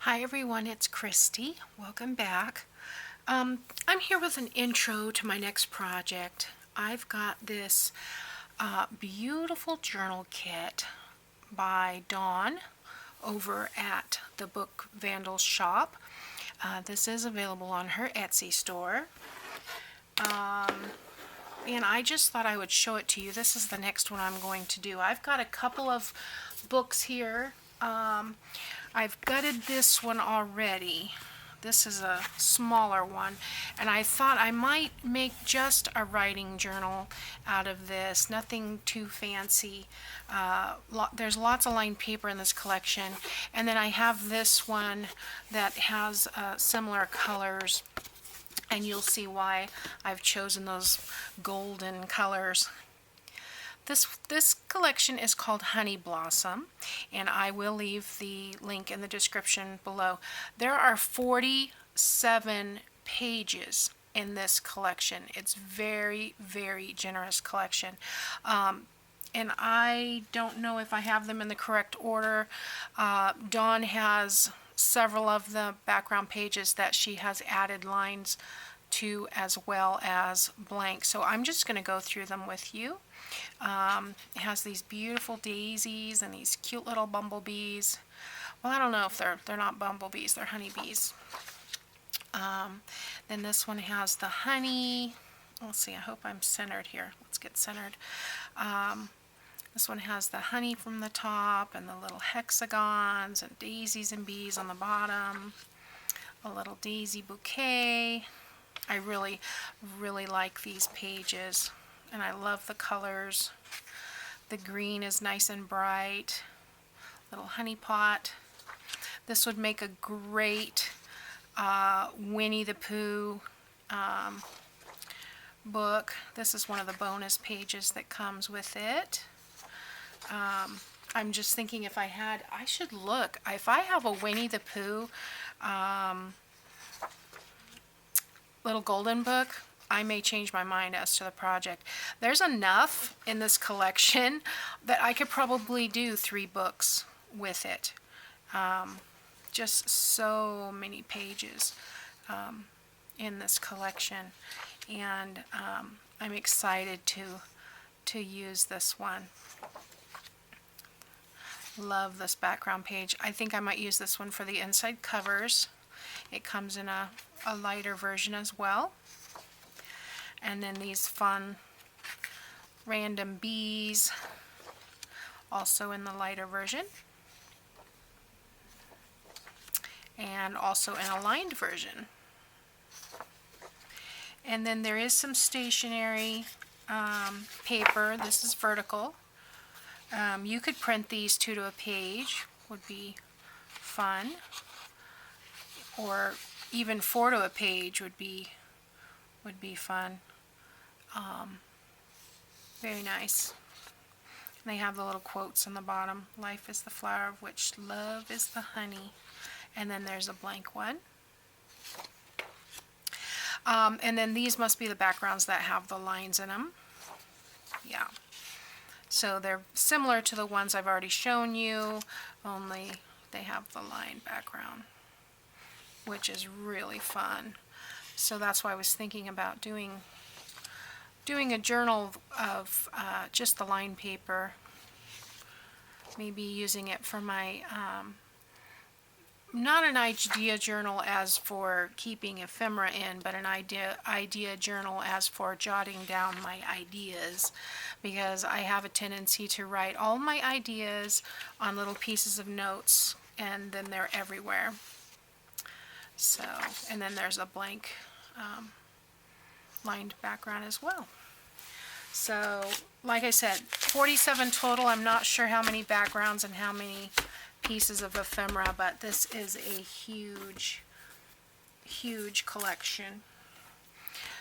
Hi everyone, it's Kristi. Welcome back. I'm here with an intro to my next project. I've got this beautiful journal kit by Dawn over at the Book Vandal Shop. This is available on her Etsy store. And I just thought I would show it to you. This is the next one I'm going to do. I've got a couple of books here. I've gutted this one already. This is a smaller one, and I thought I might make just a writing journal out of this. Nothing too fancy. There's lots of lined paper in this collection, and then I have this one that has similar colors, and you'll see why I've chosen those golden colors. This collection is called Honey Blossom, and I will leave the link in the description below. There are 47 pages in this collection. It's very, very generous collection. And I don't know if I have them in the correct order. Dawn has several of the background pages that she has added lines to as well as blank. So I'm just going to go through them with you. It has these beautiful daisies and these cute little bumblebees. Well, I don't know if they're not bumblebees, they're honeybees. Then this one has the honey. Let's see, I hope I'm centered here. Let's get centered. This one has the honey from the top and the little hexagons and daisies and bees on the bottom. A little daisy bouquet. I really, really like these pages, and I love the colors. The green is nice and bright. Little honey pot. This would make a great Winnie the Pooh book. This is one of the bonus pages that comes with it. I'm just thinking if I should look. If I have a Winnie the Pooh little golden book, I may change my mind as to the project. There's enough in this collection that I could probably do 3 books with it. Just so many pages in this collection, and I'm excited to use this one. Love this background page. I think I might use this one for the inside covers. It comes in a lighter version as well. And then these fun random bees, also in the lighter version. And also in a lined version. And then there is some stationery paper. This is vertical. You could print these 2 to a page, would be fun. Or even 4 to a page would be fun. Very nice. And they have the little quotes on the bottom. Life is the flower of which love is the honey. And then there's a blank one. And then these must be the backgrounds that have the lines in them. Yeah. So they're similar to the ones I've already shown you, only they have the line background, which is really fun. So that's why I was thinking about doing a journal of just the line paper. Maybe using it for my, not an idea journal as for keeping ephemera in, but an idea journal as for jotting down my ideas, because I have a tendency to write all my ideas on little pieces of notes, and then they're everywhere. So, and then there's a blank lined background as well. So, like I said, 47 total. I'm not sure how many backgrounds and how many pieces of ephemera, but this is a huge, huge collection.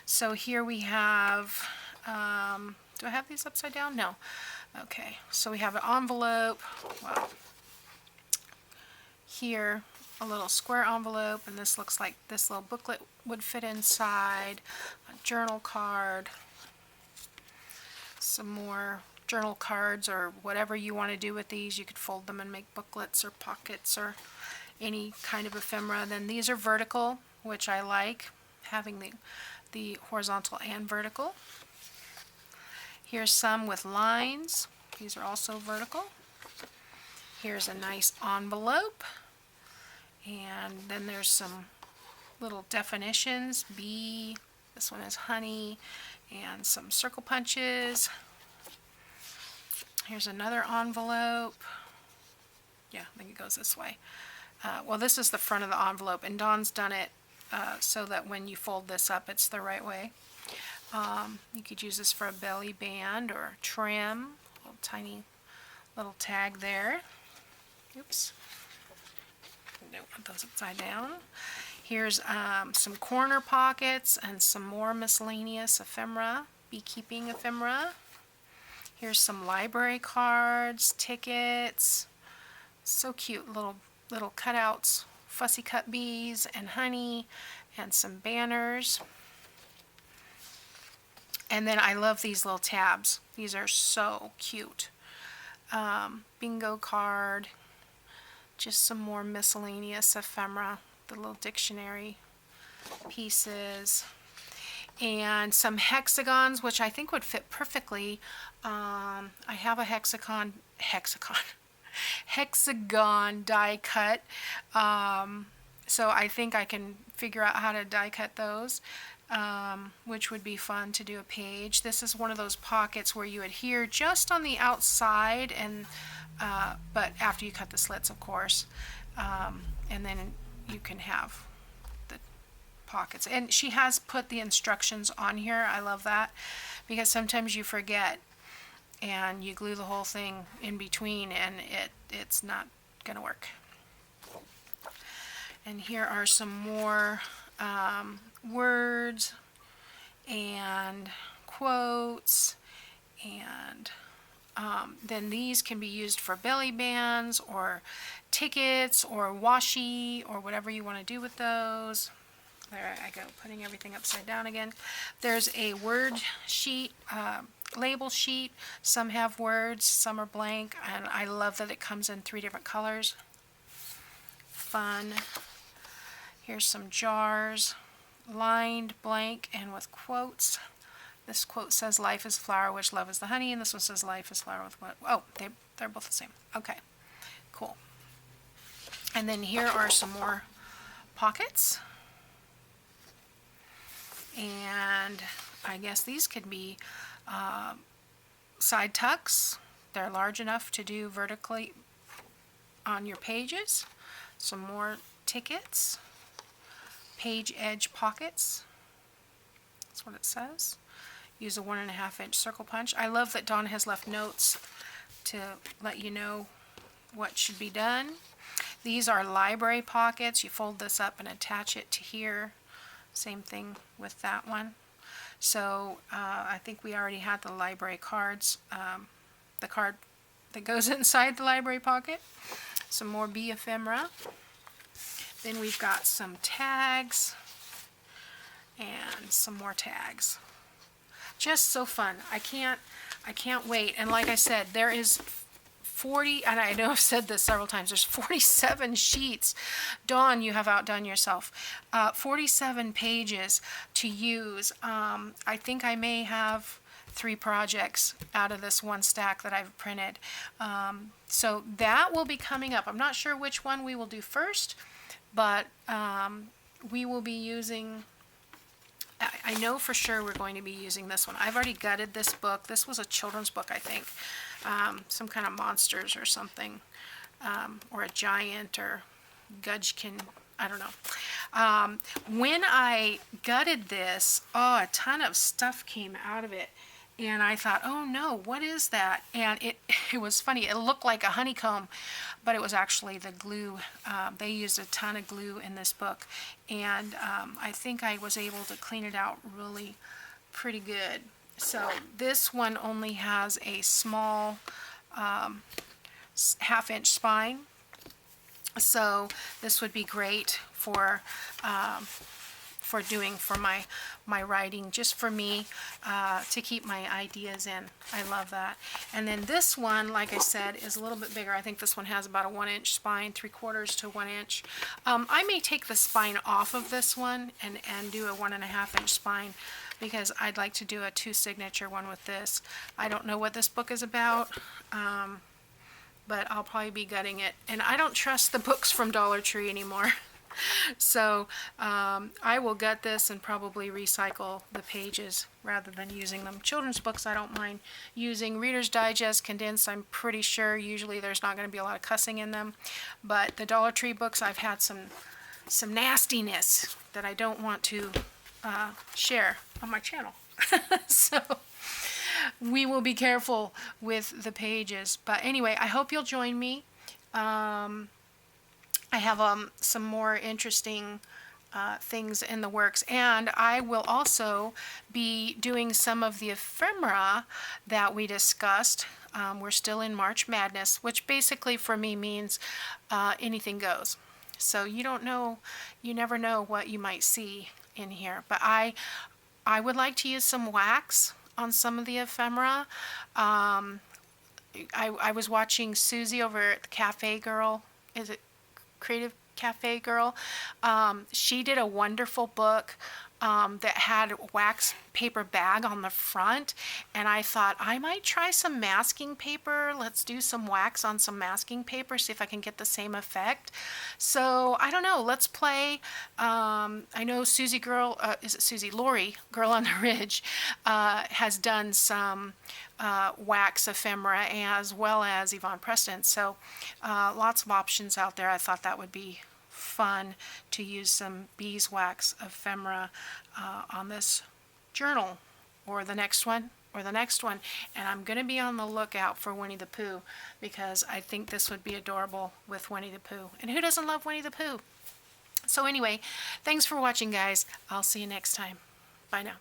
So here we have, do I have these upside down? No. Okay, so we have an envelope. Wow. Here, a little square envelope, and this looks like this little booklet would fit inside. A journal card, some more journal cards, or whatever you want to do with these. You could fold them and make booklets or pockets or any kind of ephemera. Then these are vertical, which I like, having the horizontal and vertical. Here's some with lines. These are also vertical. Here's a nice envelope. And then there's some little definitions. Bee, this one is honey, and some circle punches. Here's another envelope. Yeah, I think it goes this way. Well, this is the front of the envelope, and Dawn's done it so that when you fold this up, it's the right way. You could use this for a belly band or trim. A little tiny little tag there. Oops. Don't want those upside down. Here's some corner pockets and some more miscellaneous ephemera, beekeeping ephemera. Here's some library cards, tickets. So cute, little cutouts, fussy cut bees and honey, and some banners. And then I love these little tabs. These are so cute. Bingo card. Just some more miscellaneous ephemera, the little dictionary pieces, and some hexagons, which I think would fit perfectly. I have a hexagon die cut, so I think I can figure out how to die cut those, which would be fun to do a page. This is one of those pockets where you adhere just on the outside, and but after you cut the slits, of course, and then you can have the pockets. And she has put the instructions on here. I love that, because sometimes you forget and you glue the whole thing in between, and it's not gonna work. And here are some more words and quotes, and then these can be used for belly bands or tickets or washi or whatever you want to do with those. There I go, putting everything upside down again. There's a word sheet, label sheet. Some have words, some are blank, and I love that it comes in 3 different colors. Fun. Here's some jars, lined, blank, and with quotes. This quote says, "Life is flower, which love is the honey," and this one says, "Life is flower with what?" Oh, they're both the same. Okay, cool. And then here are some more pockets. And I guess these could be side tucks. They're large enough to do vertically on your pages. Some more tickets. Page edge pockets. That's what it says. Use a 1.5 inch circle punch. I love that Dawn has left notes to let you know what should be done. These are library pockets. You fold this up and attach it to here. Same thing with that one. So I think we already had the library cards, the card that goes inside the library pocket. Some more bee ephemera. Then we've got some tags and some more tags. Just so fun. I can't wait. And like I said, there is 40, and I know I've said this several times, there's 47 sheets. Dawn, you have outdone yourself. 47 pages to use. I think I may have 3 projects out of this one stack that I've printed. So that will be coming up. I'm not sure which one we will do first, but we will be using, I know for sure we're going to be using this one. I've already gutted this book. This was a children's book, I think. Some kind of monsters or something, or a giant or Gudgekin, I don't know. When I gutted this, a ton of stuff came out of it. And I thought, oh no, what is that? And it was funny. It looked like a honeycomb, but it was actually the glue. They used a ton of glue in this book. And I think I was able to clean it out really pretty good. So this one only has a small 1/2 inch spine. So this would be great for for doing for my writing, just for me, to keep my ideas in. I love that. And then this one, like I said, is a little bit bigger. I think this one has about a 1-inch spine, 3/4 to 1 inch. I may take the spine off of this one and do a 1.5-inch spine, because I'd like to do a 2 signature one with this. I don't know what this book is about, but I'll probably be gutting it. And I don't trust the books from Dollar Tree anymore. So I will gut this and probably recycle the pages rather than using them. Children's books I don't mind using. Reader's Digest condensed, I'm pretty sure usually there's not going to be a lot of cussing in them. But the Dollar Tree books, I've had some nastiness that I don't want to share on my channel. So we will be careful with the pages. But anyway, I hope you'll join me. I have some more interesting things in the works, and I will also be doing some of the ephemera that we discussed. We're still in March Madness, which basically for me means anything goes. So you don't know, you never know what you might see in here. But I would like to use some wax on some of the ephemera. I was watching Susie over at the Cafe Girl. Is it Creative Cafe Girl? She did a wonderful book that had a wax paper bag on the front, and I thought I might try some masking paper. Let's do some wax on some masking paper, see if I can get the same effect. So I don't know, let's play. I know Susie Girl, is it Susie? Lori, Girl on the Ridge, has done some wax ephemera, as well as Yvonne Preston. So lots of options out there. I thought that would be fun to use some beeswax ephemera on this journal, or the next one, and I'm going to be on the lookout for Winnie the Pooh, because I think this would be adorable with Winnie the Pooh, and who doesn't love Winnie the Pooh? So anyway, thanks for watching, guys. I'll see you next time. Bye now.